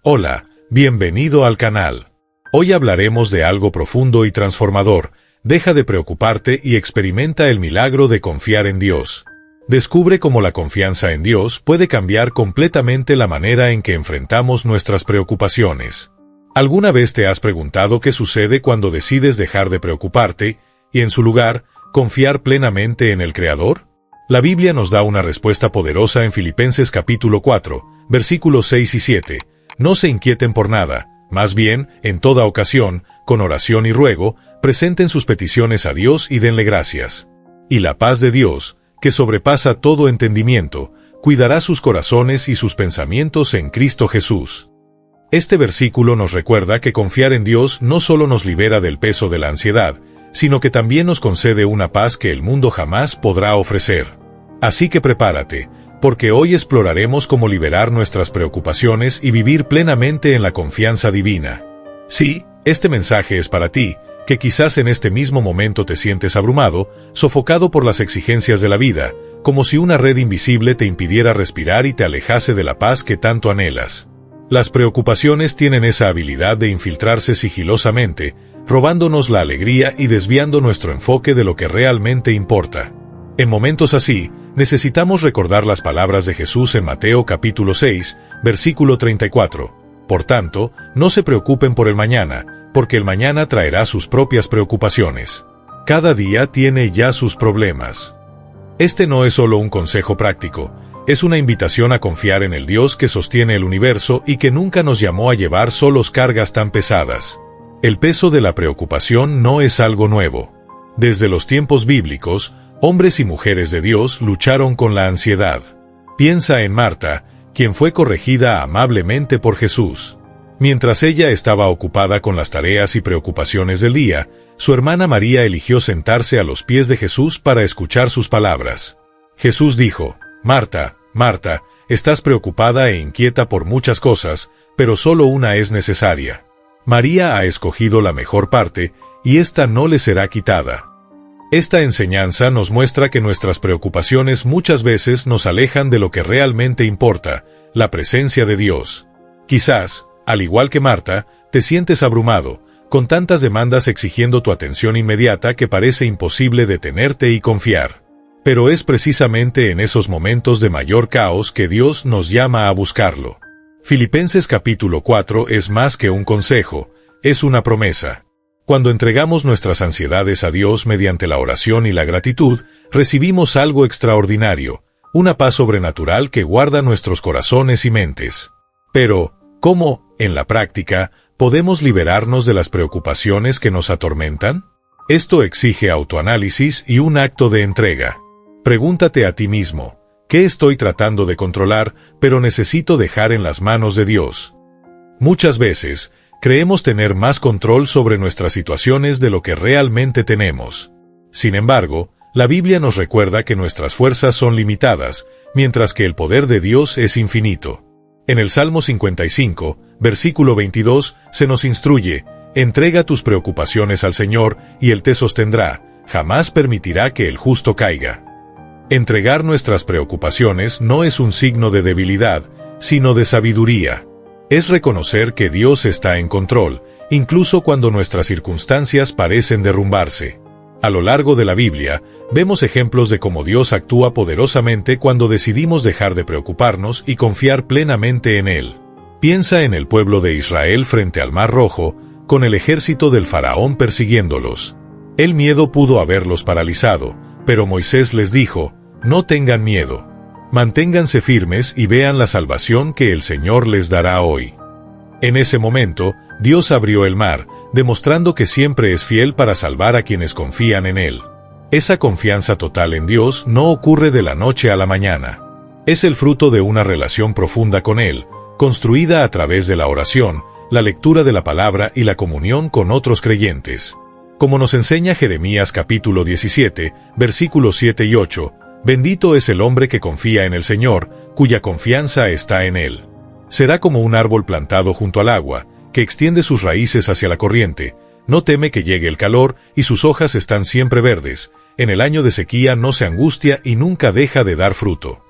Hola, bienvenido al canal. Hoy hablaremos de algo profundo y transformador. Deja de preocuparte y experimenta el milagro de confiar en Dios. Descubre cómo la confianza en Dios puede cambiar completamente la manera en que enfrentamos nuestras preocupaciones. ¿Alguna vez te has preguntado qué sucede cuando decides dejar de preocuparte y, en su lugar, confiar plenamente en el Creador? La Biblia nos da una respuesta poderosa en Filipenses capítulo 4, versículos 6 y 7. No se inquieten por nada, más bien, en toda ocasión, con oración y ruego, presenten sus peticiones a Dios y denle gracias. Y la paz de Dios, que sobrepasa todo entendimiento, cuidará sus corazones y sus pensamientos en Cristo Jesús. Este versículo nos recuerda que confiar en Dios no solo nos libera del peso de la ansiedad, sino que también nos concede una paz que el mundo jamás podrá ofrecer. Así que prepárate, porque hoy exploraremos cómo liberar nuestras preocupaciones y vivir plenamente en la confianza divina. Sí, este mensaje es para ti, que quizás en este mismo momento te sientes abrumado, sofocado por las exigencias de la vida, como si una red invisible te impidiera respirar y te alejase de la paz que tanto anhelas. Las preocupaciones tienen esa habilidad de infiltrarse sigilosamente, robándonos la alegría y desviando nuestro enfoque de lo que realmente importa. En momentos así, necesitamos recordar las palabras de Jesús en Mateo capítulo 6, versículo 34. Por tanto, no se preocupen por el mañana, porque el mañana traerá sus propias preocupaciones. Cada día tiene ya sus problemas. Este no es solo un consejo práctico, es una invitación a confiar en el Dios que sostiene el universo y que nunca nos llamó a llevar solos cargas tan pesadas. El peso de la preocupación no es algo nuevo. Desde los tiempos bíblicos, hombres y mujeres de Dios lucharon con la ansiedad. Piensa en Marta, quien fue corregida amablemente por Jesús. Mientras ella estaba ocupada con las tareas y preocupaciones del día, su hermana María eligió sentarse a los pies de Jesús para escuchar sus palabras. Jesús dijo: Marta, Marta, estás preocupada e inquieta por muchas cosas, pero solo una es necesaria. María ha escogido la mejor parte, y ésta no le será quitada. Esta enseñanza nos muestra que nuestras preocupaciones muchas veces nos alejan de lo que realmente importa, la presencia de Dios. Quizás, al igual que Marta, te sientes abrumado, con tantas demandas exigiendo tu atención inmediata que parece imposible detenerte y confiar. Pero es precisamente en esos momentos de mayor caos que Dios nos llama a buscarlo. Filipenses capítulo 4 es más que un consejo, es una promesa. Cuando entregamos nuestras ansiedades a Dios mediante la oración y la gratitud, recibimos algo extraordinario, una paz sobrenatural que guarda nuestros corazones y mentes. Pero, ¿cómo, en la práctica, podemos liberarnos de las preocupaciones que nos atormentan? Esto exige autoanálisis y un acto de entrega. Pregúntate a ti mismo, ¿qué estoy tratando de controlar, pero necesito dejar en las manos de Dios? Muchas veces, creemos tener más control sobre nuestras situaciones de lo que realmente tenemos. Sin embargo, la Biblia nos recuerda que nuestras fuerzas son limitadas, mientras que el poder de Dios es infinito. En el Salmo 55, versículo 22, se nos instruye: entrega tus preocupaciones al Señor, y Él te sostendrá, jamás permitirá que el justo caiga. Entregar nuestras preocupaciones no es un signo de debilidad, sino de sabiduría. Es reconocer que Dios está en control, incluso cuando nuestras circunstancias parecen derrumbarse. A lo largo de la Biblia, vemos ejemplos de cómo Dios actúa poderosamente cuando decidimos dejar de preocuparnos y confiar plenamente en Él. Piensa en el pueblo de Israel frente al Mar Rojo, con el ejército del faraón persiguiéndolos. El miedo pudo haberlos paralizado, pero Moisés les dijo: no tengan miedo. Manténganse firmes y vean la salvación que el Señor les dará hoy. En ese momento, Dios abrió el mar, demostrando que siempre es fiel para salvar a quienes confían en Él. Esa confianza total en Dios no ocurre de la noche a la mañana. Es el fruto de una relación profunda con Él, construida a través de la oración, la lectura de la palabra y la comunión con otros creyentes. Como nos enseña Jeremías capítulo 17, versículos 7 y 8, bendito es el hombre que confía en el Señor, cuya confianza está en Él. Será como un árbol plantado junto al agua, que extiende sus raíces hacia la corriente, no teme que llegue el calor y sus hojas están siempre verdes, en el año de sequía no se angustia y nunca deja de dar fruto.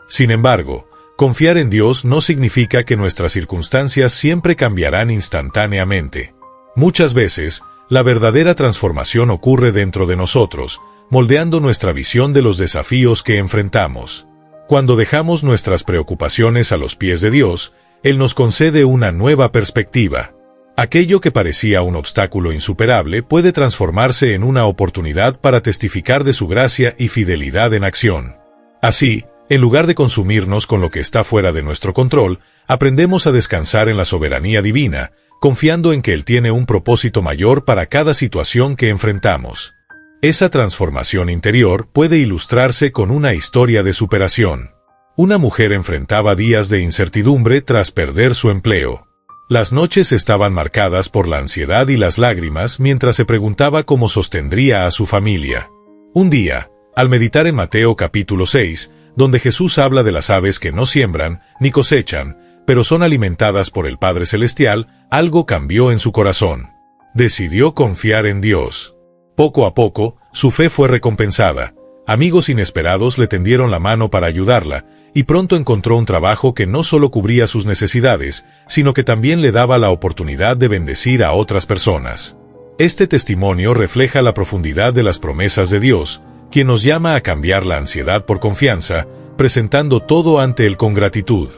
Sin embargo, Confiar en Dios no significa que nuestras circunstancias siempre cambiarán instantáneamente. Muchas veces, la verdadera transformación ocurre dentro de nosotros, moldeando nuestra visión de los desafíos que enfrentamos. Cuando dejamos nuestras preocupaciones a los pies de Dios, Él nos concede una nueva perspectiva. Aquello que parecía un obstáculo insuperable puede transformarse en una oportunidad para testificar de su gracia y fidelidad en acción. Así, en lugar de consumirnos con lo que está fuera de nuestro control, aprendemos a descansar en la soberanía divina, confiando en que Él tiene un propósito mayor para cada situación que enfrentamos. Esa transformación interior puede ilustrarse con una historia de superación. Una mujer enfrentaba días de incertidumbre tras perder su empleo. Las noches estaban marcadas por la ansiedad y las lágrimas mientras se preguntaba cómo sostendría a su familia. Un día, al meditar en Mateo capítulo 6, donde Jesús habla de las aves que no siembran ni cosechan, pero son alimentadas por el Padre Celestial, algo cambió en su corazón. Decidió confiar en Dios. Poco a poco, su fe fue recompensada. Amigos inesperados le tendieron la mano para ayudarla, y pronto encontró un trabajo que no solo cubría sus necesidades, sino que también le daba la oportunidad de bendecir a otras personas. Este testimonio refleja la profundidad de las promesas de Dios, quien nos llama a cambiar la ansiedad por confianza, presentando todo ante Él con gratitud.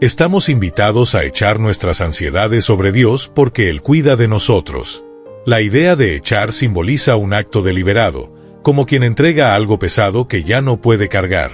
Estamos invitados a echar nuestras ansiedades sobre Dios porque Él cuida de nosotros. La idea de echar simboliza un acto deliberado, como quien entrega algo pesado que ya no puede cargar.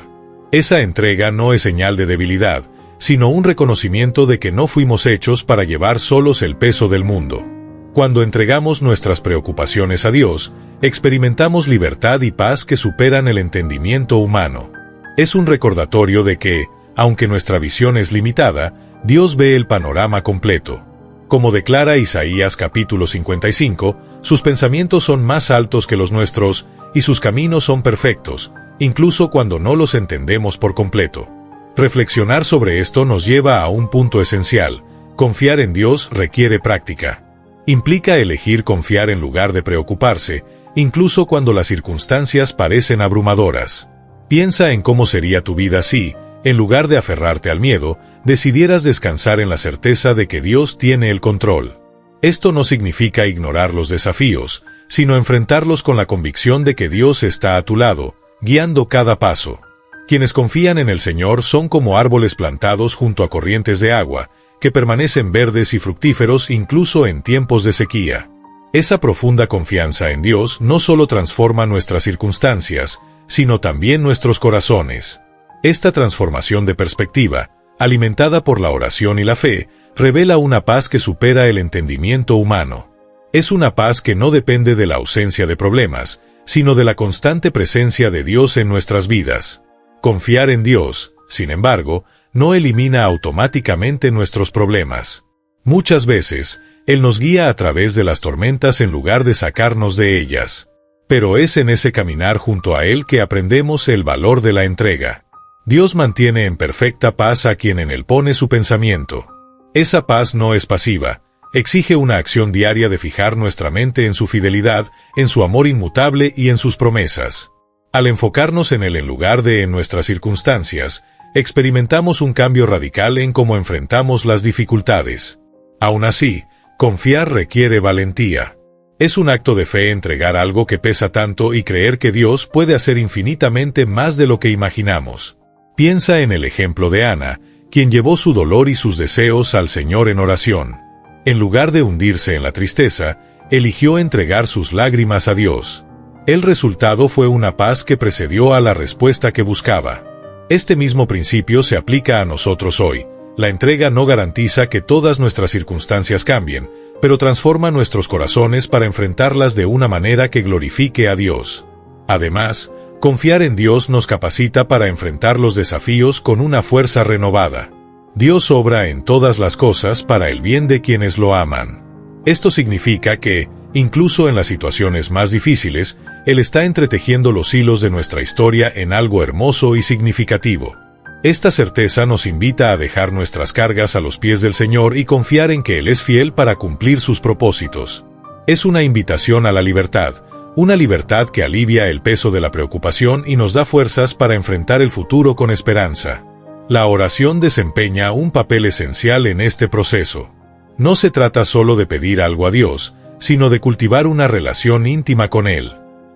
Esa entrega no es señal de debilidad, sino un reconocimiento de que no fuimos hechos para llevar solos el peso del mundo. Cuando entregamos nuestras preocupaciones a Dios, experimentamos libertad y paz que superan el entendimiento humano. Es un recordatorio de que, aunque nuestra visión es limitada, Dios ve el panorama completo. Como declara Isaías capítulo 55, sus pensamientos son más altos que los nuestros, y sus caminos son perfectos, incluso cuando no los entendemos por completo. Reflexionar sobre esto nos lleva a un punto esencial: confiar en Dios requiere práctica. Implica elegir confiar en lugar de preocuparse, incluso cuando las circunstancias parecen abrumadoras. Piensa en cómo sería tu vida si, en lugar de aferrarte al miedo, decidieras descansar en la certeza de que Dios tiene el control. Esto no significa ignorar los desafíos, sino enfrentarlos con la convicción de que Dios está a tu lado, guiando cada paso. Quienes confían en el Señor son como árboles plantados junto a corrientes de agua, que permanecen verdes y fructíferos incluso en tiempos de sequía. Esa profunda confianza en Dios no solo transforma nuestras circunstancias, sino también nuestros corazones. Esta transformación de perspectiva, alimentada por la oración y la fe, revela una paz que supera el entendimiento humano. Es una paz que no depende de la ausencia de problemas, sino de la constante presencia de Dios en nuestras vidas. Confiar en Dios, sin embargo, no elimina automáticamente nuestros problemas. Muchas veces, Él nos guía a través de las tormentas en lugar de sacarnos de ellas. Pero es en ese caminar junto a Él que aprendemos el valor de la entrega. Dios mantiene en perfecta paz a quien en Él pone su pensamiento. Esa paz no es pasiva, exige una acción diaria de fijar nuestra mente en su fidelidad, en su amor inmutable y en sus promesas. Al enfocarnos en Él en lugar de en nuestras circunstancias, experimentamos un cambio radical en cómo enfrentamos las dificultades. Aún así, confiar requiere valentía. Es un acto de fe entregar algo que pesa tanto y creer que Dios puede hacer infinitamente más de lo que imaginamos. Piensa en el ejemplo de Ana, quien llevó su dolor y sus deseos al Señor en oración. En lugar de hundirse en la tristeza, eligió entregar sus lágrimas a Dios. El resultado fue una paz que precedió a la respuesta que buscaba. Este mismo principio se aplica a nosotros hoy. La entrega no garantiza que todas nuestras circunstancias cambien, pero transforma nuestros corazones para enfrentarlas de una manera que glorifique a Dios. Además, confiar en Dios nos capacita para enfrentar los desafíos con una fuerza renovada. Dios obra en todas las cosas para el bien de quienes lo aman. Esto significa que, incluso en las situaciones más difíciles, Él está entretejiendo los hilos de nuestra historia en algo hermoso y significativo. Esta certeza nos invita a dejar nuestras cargas a los pies del Señor y confiar en que Él es fiel para cumplir sus propósitos. Es una invitación a la libertad, una libertad que alivia el peso de la preocupación y nos da fuerzas para enfrentar el futuro con esperanza. La oración desempeña un papel esencial en este proceso. No se trata solo de pedir algo a Dios, sino de cultivar una relación íntima con Él.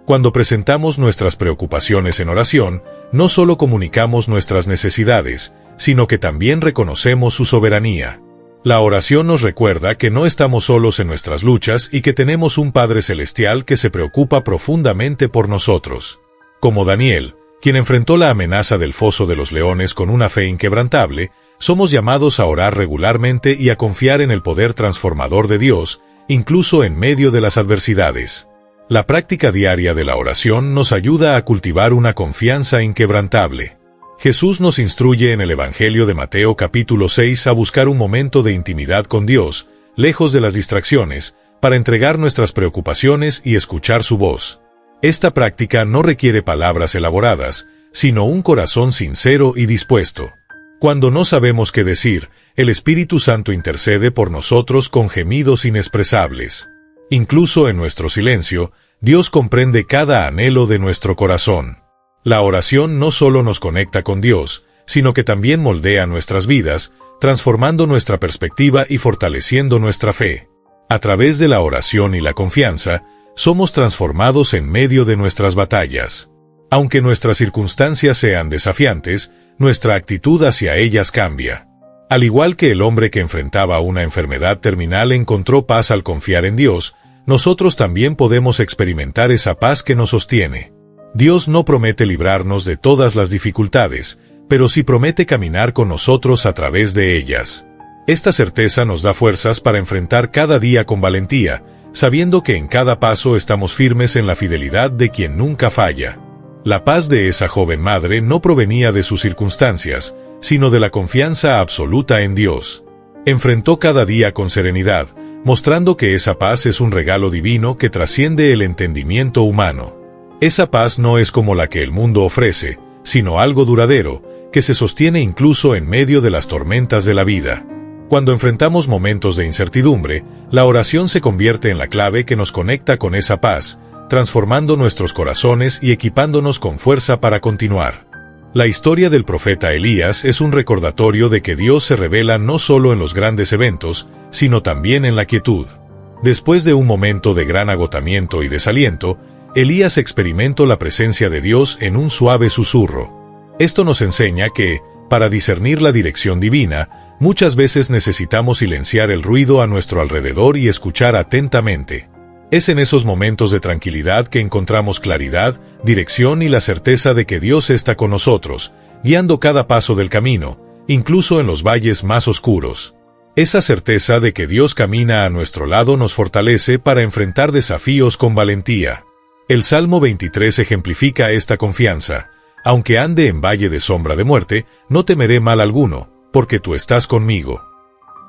Cuando presentamos nuestras preocupaciones en oración, no solo comunicamos nuestras necesidades, sino que también reconocemos su soberanía. La oración nos recuerda que no estamos solos en nuestras luchas y que tenemos un Padre Celestial que se preocupa profundamente por nosotros. Como Daniel, quien enfrentó la amenaza del foso de los leones con una fe inquebrantable, somos llamados a orar regularmente y a confiar en el poder transformador de Dios, incluso en medio de las adversidades. La práctica diaria de la oración nos ayuda a cultivar una confianza inquebrantable. Jesús nos instruye en el Evangelio de Mateo capítulo 6 a buscar un momento de intimidad con Dios, lejos de las distracciones, para entregar nuestras preocupaciones y escuchar su voz. Esta práctica no requiere palabras elaboradas, sino un corazón sincero y dispuesto. Cuando no sabemos qué decir, el Espíritu Santo intercede por nosotros con gemidos inexpresables. Incluso en nuestro silencio, Dios comprende cada anhelo de nuestro corazón. La oración no solo nos conecta con Dios, sino que también moldea nuestras vidas, transformando nuestra perspectiva y fortaleciendo nuestra fe. A través de la oración y la confianza, somos transformados en medio de nuestras batallas. Aunque nuestras circunstancias sean desafiantes, nuestra actitud hacia ellas cambia. Al igual que el hombre que enfrentaba una enfermedad terminal encontró paz al confiar en Dios, nosotros también podemos experimentar esa paz que nos sostiene. Dios no promete librarnos de todas las dificultades, pero sí promete caminar con nosotros a través de ellas. Esta certeza nos da fuerzas para enfrentar cada día con valentía, sabiendo que en cada paso estamos firmes en la fidelidad de quien nunca falla. La paz de esa joven madre no provenía de sus circunstancias, sino de la confianza absoluta en Dios. Enfrentó cada día con serenidad, mostrando que esa paz es un regalo divino que trasciende el entendimiento humano. Esa paz no es como la que el mundo ofrece, sino algo duradero, que se sostiene incluso en medio de las tormentas de la vida. Cuando enfrentamos momentos de incertidumbre, la oración se convierte en la clave que nos conecta con esa paz, transformando nuestros corazones y equipándonos con fuerza para continuar. La historia del profeta Elías es un recordatorio de que Dios se revela no solo en los grandes eventos, sino también en la quietud. Después de un momento de gran agotamiento y desaliento, Elías experimentó la presencia de Dios en un suave susurro. Esto nos enseña que, para discernir la dirección divina, muchas veces necesitamos silenciar el ruido a nuestro alrededor y escuchar atentamente. Es en esos momentos de tranquilidad que encontramos claridad, dirección y la certeza de que Dios está con nosotros, guiando cada paso del camino, incluso en los valles más oscuros. Esa certeza de que Dios camina a nuestro lado nos fortalece para enfrentar desafíos con valentía. El Salmo 23 ejemplifica esta confianza. Aunque ande en valle de sombra de muerte, no temeré mal alguno, porque tú estás conmigo.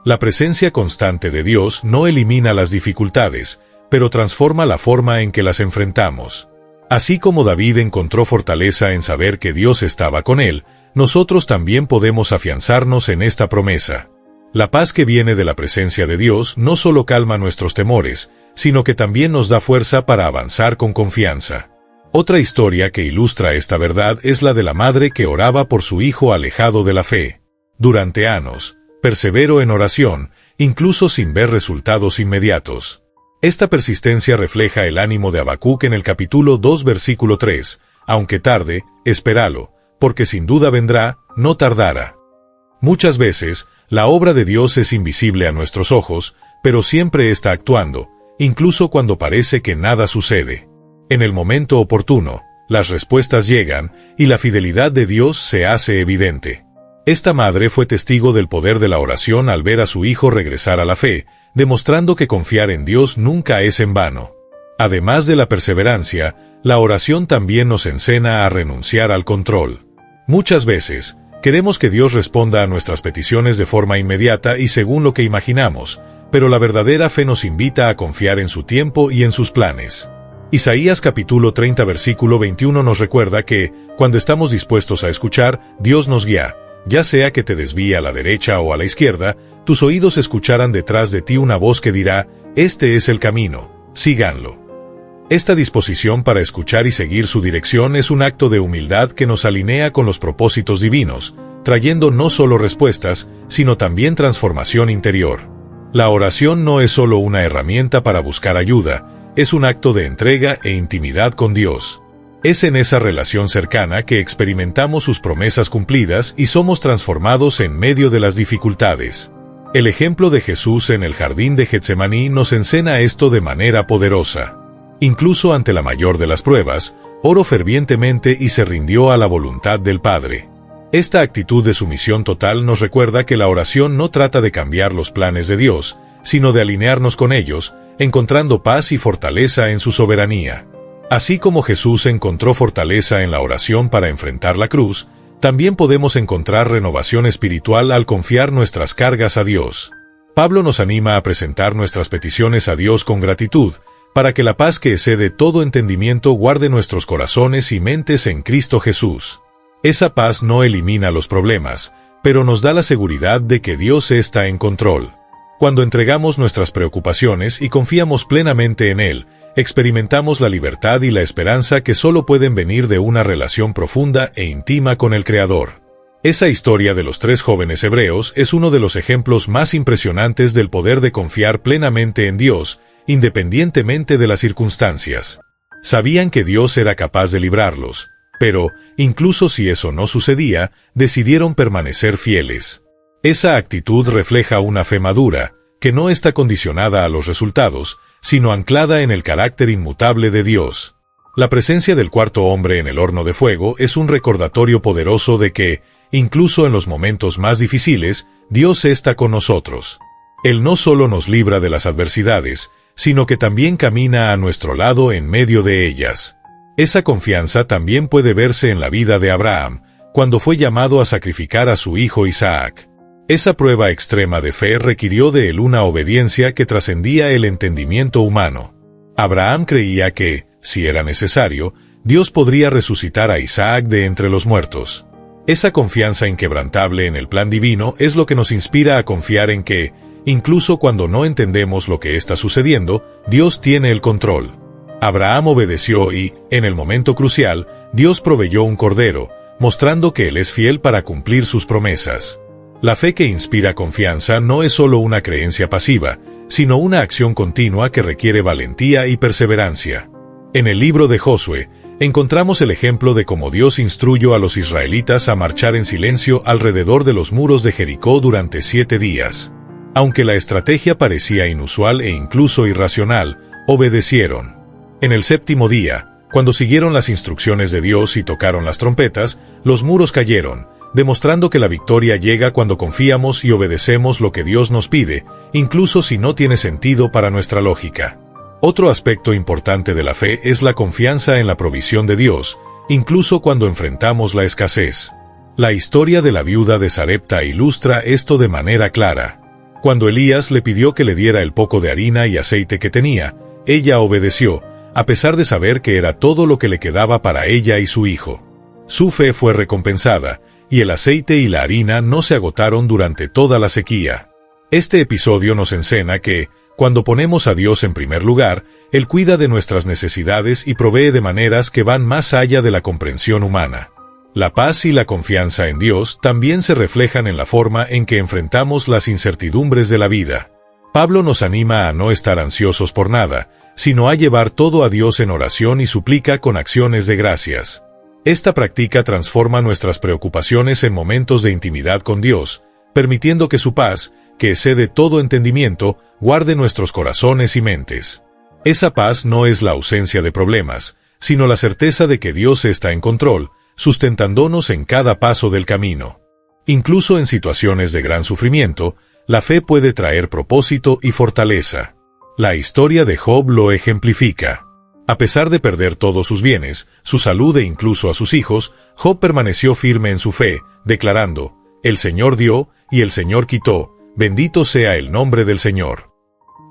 La presencia constante de Dios no elimina las dificultades, pero transforma la forma en que las enfrentamos. Así como David encontró fortaleza en saber que Dios estaba con él, nosotros también podemos afianzarnos en esta promesa. La paz que viene de la presencia de Dios no solo calma nuestros temores, sino que también nos da fuerza para avanzar con confianza. Otra historia que ilustra esta verdad es la de la madre que oraba por su hijo alejado de la fe. Durante años, perseveró en oración, incluso sin ver resultados inmediatos. Esta persistencia refleja el ánimo de Habacuc en el capítulo 2 versículo 3, aunque tarde, espéralo, porque sin duda vendrá, no tardará. Muchas veces, la obra de Dios es invisible a nuestros ojos, pero siempre está actuando, incluso cuando parece que nada sucede. En el momento oportuno, las respuestas llegan y la fidelidad de Dios se hace evidente. Esta madre fue testigo del poder de la oración al ver a su hijo regresar a la fe, demostrando que confiar en Dios nunca es en vano. Además de la perseverancia, la oración también nos enseña a renunciar al control. Muchas veces, queremos que Dios responda a nuestras peticiones de forma inmediata y según lo que imaginamos, pero la verdadera fe nos invita a confiar en su tiempo y en sus planes. Isaías capítulo 30 versículo 21 nos recuerda que, cuando estamos dispuestos a escuchar, Dios nos guía, ya sea que te desvíe a la derecha o a la izquierda, tus oídos escucharán detrás de ti una voz que dirá, este es el camino, síganlo. Esta disposición para escuchar y seguir su dirección es un acto de humildad que nos alinea con los propósitos divinos, trayendo no solo respuestas, sino también transformación interior. La oración no es solo una herramienta para buscar ayuda, es un acto de entrega e intimidad con Dios. Es en esa relación cercana que experimentamos sus promesas cumplidas y somos transformados en medio de las dificultades. El ejemplo de Jesús en el jardín de Getsemaní nos enseña esto de manera poderosa. Incluso ante la mayor de las pruebas, oró fervientemente y se rindió a la voluntad del Padre. Esta actitud de sumisión total nos recuerda que la oración no trata de cambiar los planes de Dios, sino de alinearnos con ellos, encontrando paz y fortaleza en su soberanía. Así como Jesús encontró fortaleza en la oración para enfrentar la cruz, también podemos encontrar renovación espiritual al confiar nuestras cargas a Dios. Pablo nos anima a presentar nuestras peticiones a Dios con gratitud, para que la paz que excede todo entendimiento guarde nuestros corazones y mentes en Cristo Jesús. Esa paz no elimina los problemas, pero nos da la seguridad de que Dios está en control. Cuando entregamos nuestras preocupaciones y confiamos plenamente en Él, experimentamos la libertad y la esperanza que solo pueden venir de una relación profunda e íntima con el Creador. Esa historia de los 3 jóvenes hebreos es uno de los ejemplos más impresionantes del poder de confiar plenamente en Dios, independientemente de las circunstancias. Sabían que Dios era capaz de librarlos, pero, incluso si eso no sucedía, decidieron permanecer fieles. Esa actitud refleja una fe madura, que no está condicionada a los resultados, sino anclada en el carácter inmutable de Dios. La presencia del cuarto hombre en el horno de fuego es un recordatorio poderoso de que, incluso en los momentos más difíciles, Dios está con nosotros. Él no solo nos libra de las adversidades, sino que también camina a nuestro lado en medio de ellas. Esa confianza también puede verse en la vida de Abraham, cuando fue llamado a sacrificar a su hijo Isaac. Esa prueba extrema de fe requirió de él una obediencia que trascendía el entendimiento humano. Abraham creía que, si era necesario, Dios podría resucitar a Isaac de entre los muertos. Esa confianza inquebrantable en el plan divino es lo que nos inspira a confiar en que, incluso cuando no entendemos lo que está sucediendo, Dios tiene el control. Abraham obedeció y, en el momento crucial, Dios proveyó un cordero, mostrando que Él es fiel para cumplir sus promesas. La fe que inspira confianza no es solo una creencia pasiva, sino una acción continua que requiere valentía y perseverancia. En el libro de Josué, encontramos el ejemplo de cómo Dios instruyó a los israelitas a marchar en silencio alrededor de los muros de Jericó durante 7 días. Aunque la estrategia parecía inusual e incluso irracional, obedecieron. En el 7º día, cuando siguieron las instrucciones de Dios y tocaron las trompetas, los muros cayeron, demostrando que la victoria llega cuando confiamos y obedecemos lo que Dios nos pide, incluso si no tiene sentido para nuestra lógica. Otro aspecto importante de la fe es la confianza en la provisión de Dios, incluso cuando enfrentamos la escasez. La historia de la viuda de Sarepta ilustra esto de manera clara. Cuando Elías le pidió que le diera el poco de harina y aceite que tenía, ella obedeció, a pesar de saber que era todo lo que le quedaba para ella y su hijo. Su fe fue recompensada, y el aceite y la harina no se agotaron durante toda la sequía. Este episodio nos enseña que, cuando ponemos a Dios en primer lugar, Él cuida de nuestras necesidades y provee de maneras que van más allá de la comprensión humana. La paz y la confianza en Dios también se reflejan en la forma en que enfrentamos las incertidumbres de la vida. Pablo nos anima a no estar ansiosos por nada, sino a llevar todo a Dios en oración y súplica con acciones de gracias. Esta práctica transforma nuestras preocupaciones en momentos de intimidad con Dios, permitiendo que su paz, que excede todo entendimiento, guarde nuestros corazones y mentes. Esa paz no es la ausencia de problemas, sino la certeza de que Dios está en control, sustentándonos en cada paso del camino. Incluso en situaciones de gran sufrimiento, la fe puede traer propósito y fortaleza. La historia de Job lo ejemplifica. A pesar de perder todos sus bienes, su salud e incluso a sus hijos, Job permaneció firme en su fe, declarando: «El Señor dio, y el Señor quitó, bendito sea el nombre del Señor».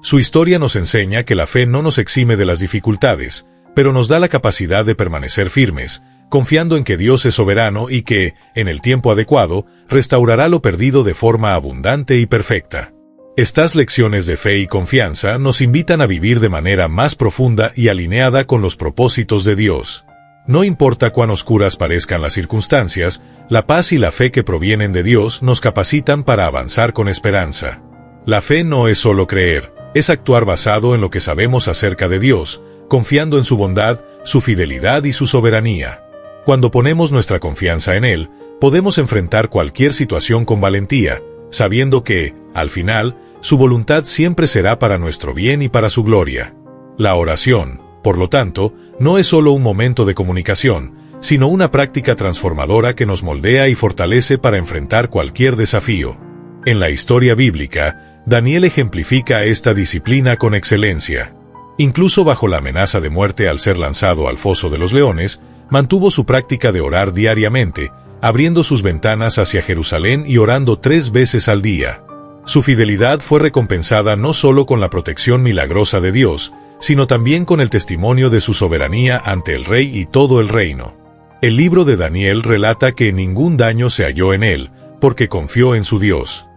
Su historia nos enseña que la fe no nos exime de las dificultades, pero nos da la capacidad de permanecer firmes, confiando en que Dios es soberano y que, en el tiempo adecuado, restaurará lo perdido de forma abundante y perfecta. Estas lecciones de fe y confianza nos invitan a vivir de manera más profunda y alineada con los propósitos de Dios. No importa cuán oscuras parezcan las circunstancias, la paz y la fe que provienen de Dios nos capacitan para avanzar con esperanza. La fe no es solo creer, es actuar basado en lo que sabemos acerca de Dios, confiando en su bondad, su fidelidad y su soberanía. Cuando ponemos nuestra confianza en Él, podemos enfrentar cualquier situación con valentía, sabiendo que, al final, su voluntad siempre será para nuestro bien y para su gloria. La oración, por lo tanto, no es solo un momento de comunicación, sino una práctica transformadora que nos moldea y fortalece para enfrentar cualquier desafío. En la historia bíblica, Daniel ejemplifica esta disciplina con excelencia. Incluso bajo la amenaza de muerte al ser lanzado al foso de los leones, mantuvo su práctica de orar diariamente, abriendo sus ventanas hacia Jerusalén y orando 3 veces al día. Su fidelidad fue recompensada no solo con la protección milagrosa de Dios, sino también con el testimonio de su soberanía ante el rey y todo el reino. El libro de Daniel relata que ningún daño se halló en él, porque confió en su Dios.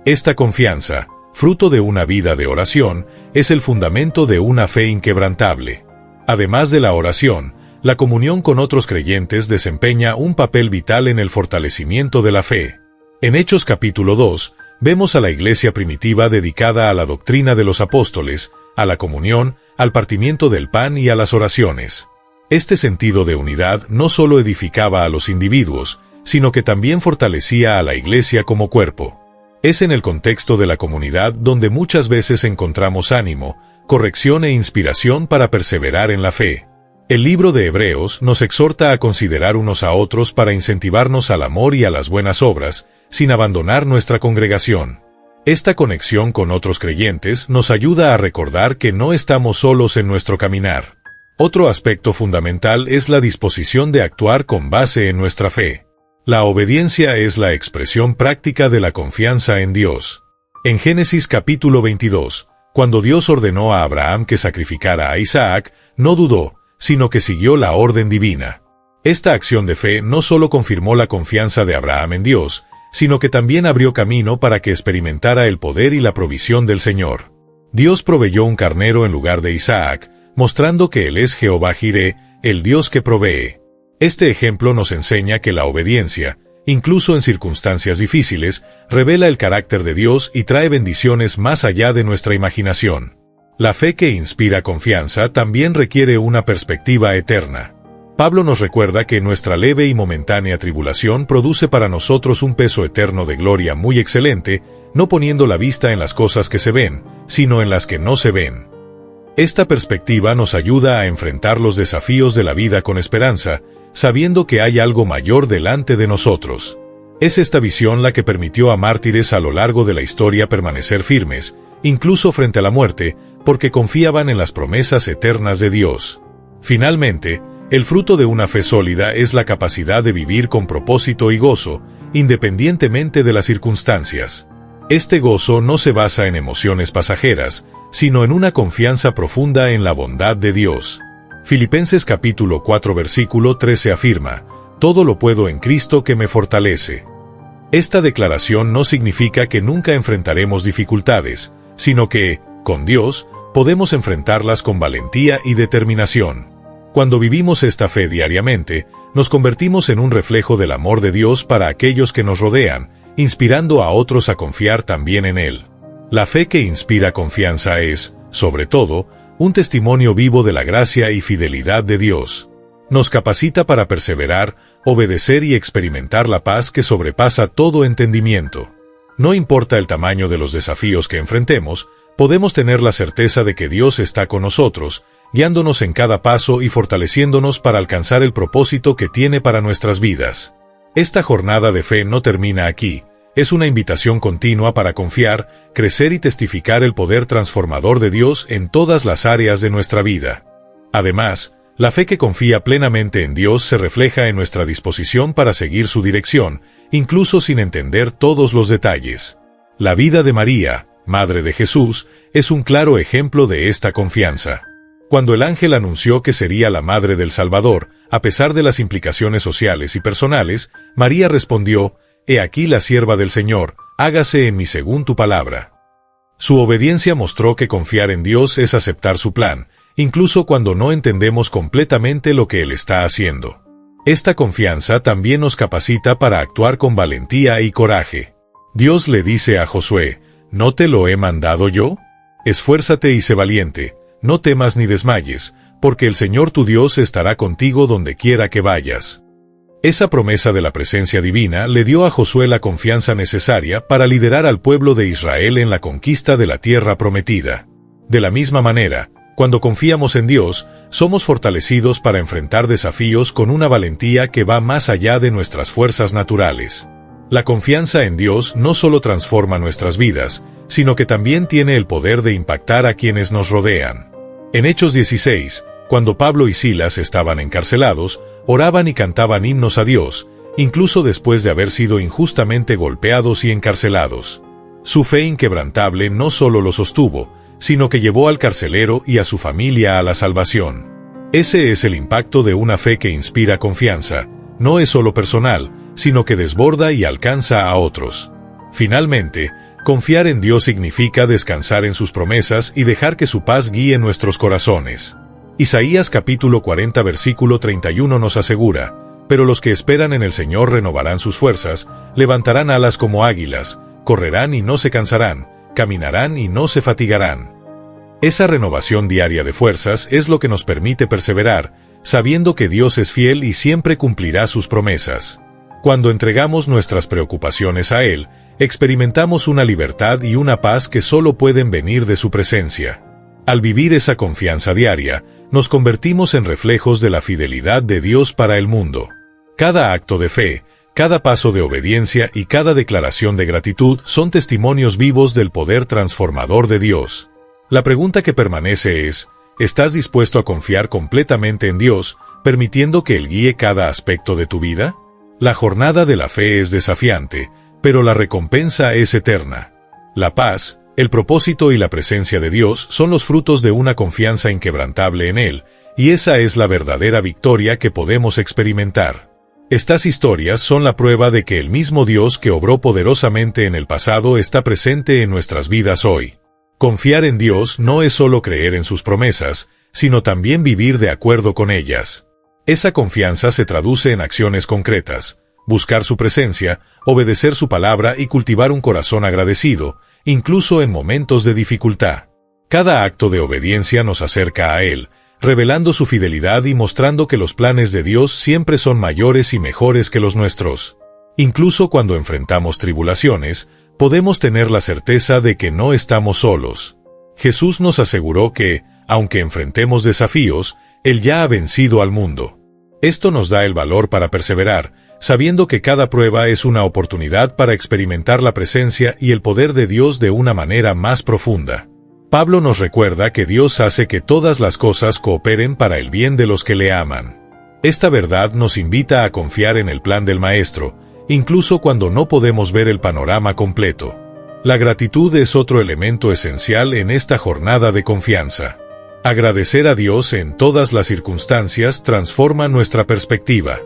Esta confianza, fruto de una vida de oración, es el fundamento de una fe inquebrantable. Además de la oración, la comunión con otros creyentes desempeña un papel vital en el fortalecimiento de la fe. En Hechos capítulo 2, vemos a la iglesia primitiva dedicada a la doctrina de los apóstoles, a la comunión, al partimiento del pan y a las oraciones. Este sentido de unidad no solo edificaba a los individuos, sino que también fortalecía a la iglesia como cuerpo. Es en el contexto de la comunidad donde muchas veces encontramos ánimo, corrección e inspiración para perseverar en la fe. El libro de Hebreos nos exhorta a considerar unos a otros para incentivarnos al amor y a las buenas obras, sin abandonar nuestra congregación. Esta conexión con otros creyentes nos ayuda a recordar que no estamos solos en nuestro caminar. Otro aspecto fundamental es la disposición de actuar con base en nuestra fe. La obediencia es la expresión práctica de la confianza en Dios. En Génesis capítulo 22, cuando Dios ordenó a Abraham que sacrificara a Isaac, no dudó, sino que siguió la orden divina. Esta acción de fe no solo confirmó la confianza de Abraham en Dios, sino que también abrió camino para que experimentara el poder y la provisión del Señor. Dios proveyó un carnero en lugar de Isaac, mostrando que Él es Jehová Jireh, el Dios que provee. Este ejemplo nos enseña que la obediencia, incluso en circunstancias difíciles, revela el carácter de Dios y trae bendiciones más allá de nuestra imaginación. La fe que inspira confianza también requiere una perspectiva eterna. Pablo nos recuerda que nuestra leve y momentánea tribulación produce para nosotros un peso eterno de gloria muy excelente, no poniendo la vista en las cosas que se ven, sino en las que no se ven. Esta perspectiva nos ayuda a enfrentar los desafíos de la vida con esperanza, sabiendo que hay algo mayor delante de nosotros. Es esta visión la que permitió a mártires a lo largo de la historia permanecer firmes, incluso frente a la muerte, porque confiaban en las promesas eternas de Dios. Finalmente, el fruto de una fe sólida es la capacidad de vivir con propósito y gozo, independientemente de las circunstancias. Este gozo no se basa en emociones pasajeras, sino en una confianza profunda en la bondad de Dios. Filipenses capítulo 4 versículo 13 afirma: «Todo lo puedo en Cristo que me fortalece». Esta declaración no significa que nunca enfrentaremos dificultades, sino que, con Dios, podemos enfrentarlas con valentía y determinación. Cuando vivimos esta fe diariamente, nos convertimos en un reflejo del amor de Dios para aquellos que nos rodean, inspirando a otros a confiar también en Él. La fe que inspira confianza es, sobre todo, un testimonio vivo de la gracia y fidelidad de Dios. Nos capacita para perseverar, obedecer y experimentar la paz que sobrepasa todo entendimiento. No importa el tamaño de los desafíos que enfrentemos, podemos tener la certeza de que Dios está con nosotros, guiándonos en cada paso y fortaleciéndonos para alcanzar el propósito que tiene para nuestras vidas. Esta jornada de fe no termina aquí, es una invitación continua para confiar, crecer y testificar el poder transformador de Dios en todas las áreas de nuestra vida. Además, la fe que confía plenamente en Dios se refleja en nuestra disposición para seguir su dirección, incluso sin entender todos los detalles. La vida de María, Madre de Jesús, es un claro ejemplo de esta confianza. Cuando el ángel anunció que sería la madre del Salvador, a pesar de las implicaciones sociales y personales, María respondió: «He aquí la sierva del Señor, hágase en mí según tu palabra». Su obediencia mostró que confiar en Dios es aceptar su plan, incluso cuando no entendemos completamente lo que Él está haciendo. Esta confianza también nos capacita para actuar con valentía y coraje. Dios le dice a Josué, ¿no te lo he mandado yo? Esfuérzate y sé valiente, no temas ni desmayes, porque el Señor tu Dios estará contigo donde quiera que vayas. Esa promesa de la presencia divina le dio a Josué la confianza necesaria para liderar al pueblo de Israel en la conquista de la tierra prometida. De la misma manera, cuando confiamos en Dios, somos fortalecidos para enfrentar desafíos con una valentía que va más allá de nuestras fuerzas naturales. La confianza en Dios no solo transforma nuestras vidas, sino que también tiene el poder de impactar a quienes nos rodean. En Hechos 16, cuando Pablo y Silas estaban encarcelados, oraban y cantaban himnos a Dios, incluso después de haber sido injustamente golpeados y encarcelados. Su fe inquebrantable no solo lo sostuvo, sino que llevó al carcelero y a su familia a la salvación. Ese es el impacto de una fe que inspira confianza, no es solo personal, sino que desborda y alcanza a otros. Finalmente, confiar en Dios significa descansar en sus promesas y dejar que su paz guíe nuestros corazones. Isaías capítulo 40 versículo 31 nos asegura, pero los que esperan en el Señor renovarán sus fuerzas, levantarán alas como águilas, correrán y no se cansarán, caminarán y no se fatigarán. Esa renovación diaria de fuerzas es lo que nos permite perseverar, sabiendo que Dios es fiel y siempre cumplirá sus promesas. Cuando entregamos nuestras preocupaciones a Él, experimentamos una libertad y una paz que solo pueden venir de su presencia. Al vivir esa confianza diaria, nos convertimos en reflejos de la fidelidad de Dios para el mundo. Cada acto de fe, cada paso de obediencia y cada declaración de gratitud son testimonios vivos del poder transformador de Dios. La pregunta que permanece es, ¿estás dispuesto a confiar completamente en Dios, permitiendo que Él guíe cada aspecto de tu vida? La jornada de la fe es desafiante, pero la recompensa es eterna. La paz, el propósito y la presencia de Dios son los frutos de una confianza inquebrantable en Él, y esa es la verdadera victoria que podemos experimentar. Estas historias son la prueba de que el mismo Dios que obró poderosamente en el pasado está presente en nuestras vidas hoy. Confiar en Dios no es solo creer en sus promesas, sino también vivir de acuerdo con ellas. Esa confianza se traduce en acciones concretas, buscar su presencia, obedecer su palabra y cultivar un corazón agradecido, incluso en momentos de dificultad. Cada acto de obediencia nos acerca a Él, revelando su fidelidad y mostrando que los planes de Dios siempre son mayores y mejores que los nuestros. Incluso cuando enfrentamos tribulaciones, podemos tener la certeza de que no estamos solos. Jesús nos aseguró que, aunque enfrentemos desafíos, Él ya ha vencido al mundo. Esto nos da el valor para perseverar, sabiendo que cada prueba es una oportunidad para experimentar la presencia y el poder de Dios de una manera más profunda. Pablo nos recuerda que Dios hace que todas las cosas cooperen para el bien de los que le aman. Esta verdad nos invita a confiar en el plan del Maestro, incluso cuando no podemos ver el panorama completo. La gratitud es otro elemento esencial en esta jornada de confianza. Agradecer a Dios en todas las circunstancias transforma nuestra perspectiva.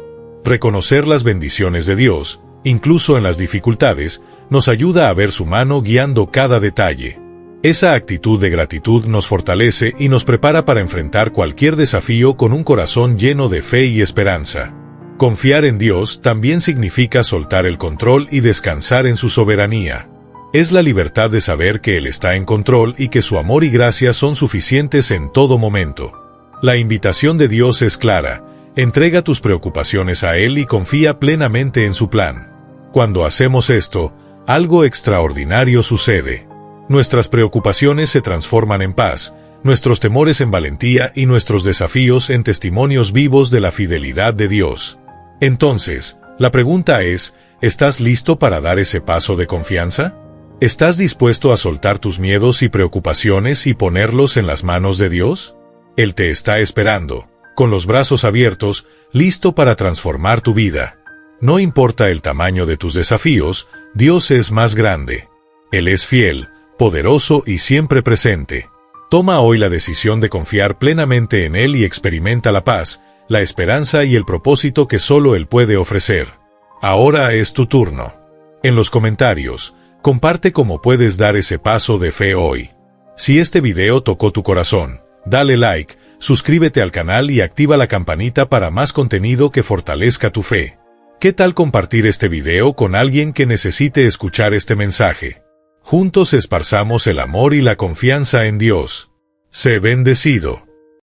Reconocer las bendiciones de Dios, incluso en las dificultades, nos ayuda a ver su mano guiando cada detalle. Esa actitud de gratitud nos fortalece y nos prepara para enfrentar cualquier desafío con un corazón lleno de fe y esperanza. Confiar en Dios también significa soltar el control y descansar en su soberanía. Es la libertad de saber que Él está en control y que su amor y gracia son suficientes en todo momento. La invitación de Dios es clara: entrega tus preocupaciones a Él y confía plenamente en su plan. Cuando hacemos esto, algo extraordinario sucede. Nuestras preocupaciones se transforman en paz, nuestros temores en valentía y nuestros desafíos en testimonios vivos de la fidelidad de Dios. Entonces, la pregunta es, ¿estás listo para dar ese paso de confianza? ¿Estás dispuesto a soltar tus miedos y preocupaciones y ponerlos en las manos de Dios? Él te está esperando, con los brazos abiertos, listo para transformar tu vida. No importa el tamaño de tus desafíos, Dios es más grande. Él es fiel, poderoso y siempre presente. Toma hoy la decisión de confiar plenamente en Él y experimenta la paz, la esperanza y el propósito que solo Él puede ofrecer. Ahora es tu turno. En los comentarios, Comparte cómo puedes dar ese paso de fe hoy. Si este video tocó tu corazón, dale like, suscríbete al canal y activa la campanita para más contenido que fortalezca tu fe. ¿Qué tal compartir este video con alguien que necesite escuchar este mensaje? Juntos esparzamos el amor y la confianza en Dios. Sé bendecido.